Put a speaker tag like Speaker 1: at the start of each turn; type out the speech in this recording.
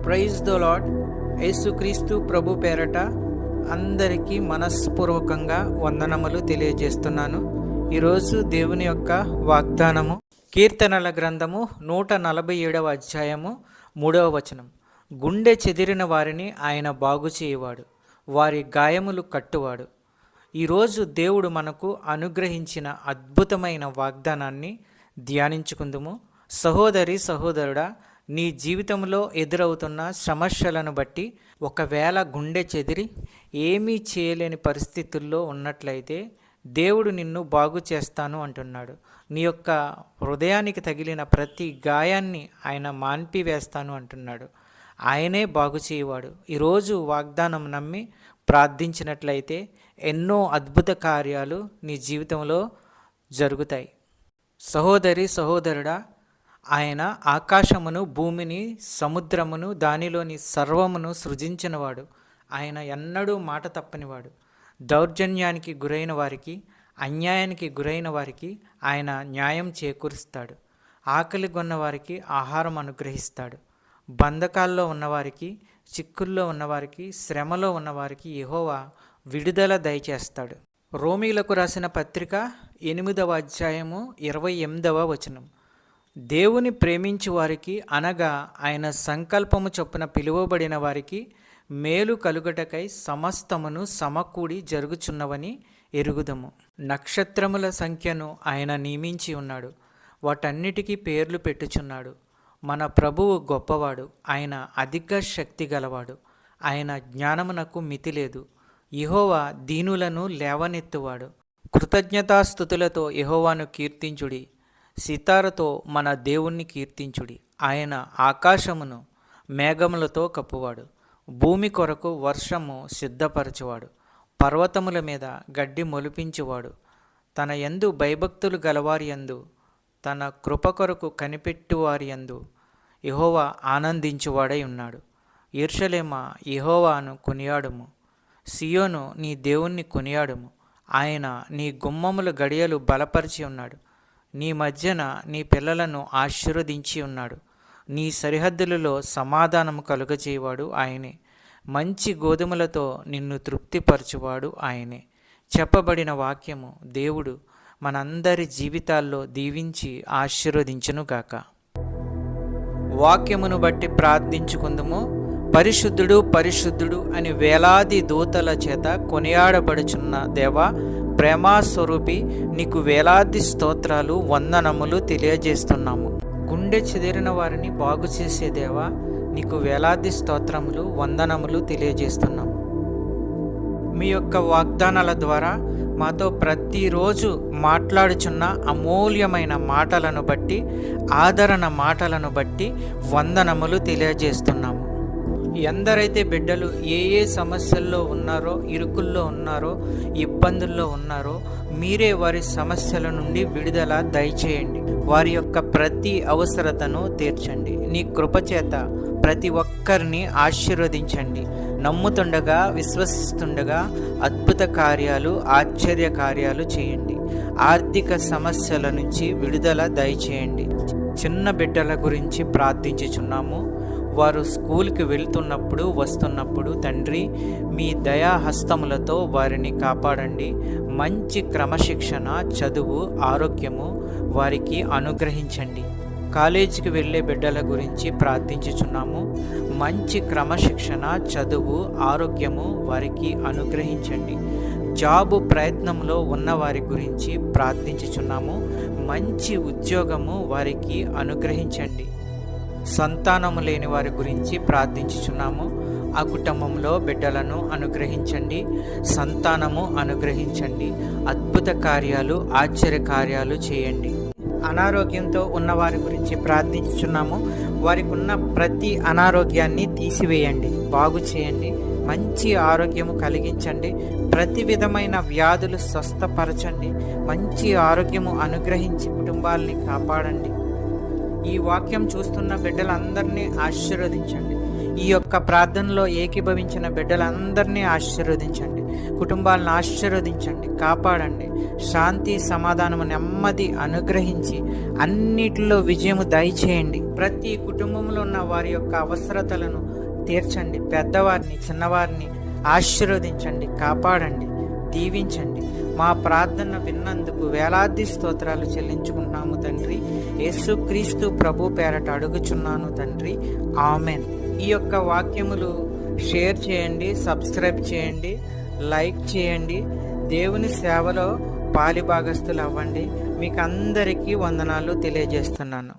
Speaker 1: Praise the lord. యేసుక్రీస్తు ప్రభు పేరట అందరికీ మనస్పూర్వకంగా వందనములు తెలియజేస్తున్నాను. ఈరోజు దేవుని యొక్క వాగ్దానము కీర్తనల గ్రంథము 147వ అధ్యాయము 3వ వచనం. గుండె చెదిరిన వారిని ఆయన బాగు చేయువాడు, వారి గాయములు కట్టువాడు. ఈరోజు దేవుడు మనకు అనుగ్రహించిన అద్భుతమైన వాగ్దానాన్ని ధ్యానించుకుందుము. సహోదరి సహోదరుడా, నీ జీవితంలో ఎదురవుతున్న సమస్యలను బట్టి ఒకవేళ గుండె చెదిరి ఏమీ చేయలేని పరిస్థితుల్లో ఉన్నట్లయితే దేవుడు నిన్ను బాగు చేస్తాను అంటున్నాడు. నీ యొక్క హృదయానికి తగిలిన ప్రతి గాయాన్ని ఆయన మాన్పివేస్తాను అంటున్నాడు. ఆయనే బాగు చేయవాడు. ఈరోజు వాగ్దానం నమ్మి ప్రార్థించినట్లయితే ఎన్నో అద్భుత కార్యాలు నీ జీవితంలో జరుగుతాయి. సహోదరి సహోదరుడా, ఆయన ఆకాశమును, భూమిని, సముద్రమును, దానిలోని సర్వమును సృజించినవాడు. ఆయన ఎన్నడూ మాట తప్పనివాడు. దౌర్జన్యానికి గురైన వారికి, అన్యాయానికి గురైన వారికి ఆయన న్యాయం చేకూరుస్తాడు. ఆకలిగొన్న వారికి ఆహారం అనుగ్రహిస్తాడు. బంధకాల్లో ఉన్నవారికి, చిక్కుల్లో ఉన్నవారికి, శ్రమలో ఉన్నవారికి యెహోవా విడుదల దయచేస్తాడు. రోమీలకు రాసిన పత్రిక 8వ అధ్యాయము 28వ వచనం. దేవుని ప్రేమించు వారికి, అనగా ఆయన సంకల్పము చొప్పున పిలువబడిన వారికి మేలు కలుగుటకై సమస్తమును సమకూడి జరుగుచున్నవని ఎరుగుదము. నక్షత్రముల సంఖ్యను ఆయన నియమించి ఉన్నాడు, వాటన్నిటికీ పేర్లు పెట్టుచున్నాడు. మన ప్రభువు గొప్పవాడు, ఆయన అధిక శక్తి గలవాడు. ఆయన జ్ఞానమునకు మితి లేదు. యెహోవా దీనులను లేవనెత్తువాడు. కృతజ్ఞతాస్తుతులతో యెహోవాను కీర్తించుడి. సితారతో మన దేవుణ్ణి కీర్తించుడి. ఆయన ఆకాశమును మేఘములతో కప్పువాడు, భూమి కొరకు వర్షము సిద్ధపరచువాడు, పర్వతముల మీద గడ్డి మొలిపించువాడు. తన యందు భయభక్తులు గలవారి యందు, తన కృప కొరకు కనిపెట్టువారి యందు యెహోవా ఆనందించువాడై ఉన్నాడు. యెరూషలేమా, యెహోవాను కొనియాడుము. సియోను, నీ దేవుణ్ణి కొనియాడుము. ఆయన నీ గుమ్మముల గడియలు బలపరిచి ఉన్నాడు. నీ మధ్యన నీ పిల్లలను ఆశీర్వదించి ఉన్నాడు. నీ సరిహద్దులలో సమాధానము కలుగజేయవాడు ఆయనే. మంచి గోధుమలతో నిన్ను తృప్తిపరచువాడు ఆయనే. చెప్పబడిన వాక్యము దేవుడు మనందరి జీవితాల్లో దీవించి ఆశీర్వదించునుగాక. వాక్యమును బట్టి ప్రార్థించుకుందుము. పరిశుద్ధుడు పరిశుద్ధుడు అని వేలాది దూతల చేత కొనియాడబడుచున్న దేవా, ప్రేమాస్వరూపి, నీకు వేలాది స్తోత్రాలు, వందనములు తెలియజేస్తున్నాము. గుండె చెదిరిన వారిని బాగు చేసే దేవా, నీకు వేలాది స్తోత్రములు, వందనములు తెలియజేస్తున్నాము. మీ యొక్క వాగ్దానాల ద్వారా మాతో ప్రతిరోజు మాట్లాడుచున్న అమూల్యమైన మాటలను బట్టి, ఆదరణ మాటలను బట్టి వందనములు తెలియజేస్తున్నాము. ఎందరైతే బిడ్డలు ఏ సమస్యల్లో ఉన్నారో, ఇరుకుల్లో ఉన్నారో, ఇబ్బందుల్లో ఉన్నారో, మీరే వారి సమస్యల నుండి విడుదల దయచేయండి. వారి యొక్క ప్రతి అవసరతను తీర్చండి. నీ కృపచేత ప్రతి ఒక్కరిని ఆశీర్వదించండి. నమ్ముతుండగా, విశ్వసిస్తుండగా అద్భుత కార్యాలు, ఆశ్చర్య కార్యాలు చేయండి. ఆర్థిక సమస్యల నుంచి విడుదల దయచేయండి. చిన్న బిడ్డల గురించి ప్రార్థించుచున్నాము. వారు స్కూల్కి వెళ్తున్నప్పుడు, వస్తున్నప్పుడు తండ్రి, మీ దయాహస్తములతో వారిని కాపాడండి. మంచి క్రమశిక్షణ, చదువు, ఆరోగ్యము వారికి అనుగ్రహించండి. కాలేజీకి వెళ్ళే బిడ్డల గురించి ప్రార్థించుచున్నాము. మంచి క్రమశిక్షణ, చదువు, ఆరోగ్యము వారికి అనుగ్రహించండి. జాబు ప్రయత్నంలో ఉన్న వారి గురించి ప్రార్థించుచున్నాము. మంచి ఉద్యోగము వారికి అనుగ్రహించండి. సంతానము లేని వారి గురించి ప్రార్థించుచున్నాము. ఆ కుటుంబంలో బిడ్డలను అనుగ్రహించండి, సంతానము అనుగ్రహించండి. అద్భుత కార్యాలు, ఆశ్చర్య కార్యాలు చేయండి. అనారోగ్యంతో ఉన్న వారి గురించి ప్రార్థించుచున్నాము. వారికి ఉన్న ప్రతి అనారోగ్యాన్ని తీసివేయండి, బాగు చేయండి. మంచి ఆరోగ్యము కలిగించండి. ప్రతి విధమైన వ్యాధులు స్వస్థపరచండి. మంచి ఆరోగ్యము అనుగ్రహించి కుటుంబాలని కాపాడండి. ఈ వాక్యం చూస్తున్న బిడ్డలందరినీ ఆశీర్వదించండి. ఈ యొక్క ప్రార్థనలో ఏకీభవించిన బిడ్డలందరినీ ఆశీర్వదించండి, కుటుంబాలను ఆశీర్వదించండి, కాపాడండి. శాంతి, సమాధానము, నెమ్మది అనుగ్రహించి అన్నిటిలో విజయము దయచేయండి. ప్రతి కుటుంబంలో ఉన్న వారి యొక్క అవసరతలను తీర్చండి. పెద్దవారిని, చిన్నవారిని ఆశీర్వదించండి, కాపాడండి, దీవించండి. మా ప్రార్థన విన్నందుకు వేలాది స్తోత్రాలు చెల్లించుకుంటున్నాము తండ్రి. యేసుక్రీస్తు ప్రభు పేరట అడుగుచున్నాను తండ్రి, ఆమెన్. ఈ యొక్క వాక్యములు షేర్ చేయండి, సబ్స్క్రైబ్ చేయండి, లైక్ చేయండి. దేవుని సేవలో పాలిభాగస్తులు అవ్వండి. మీకు అందరికీ వందనాలు తెలియజేస్తున్నాను.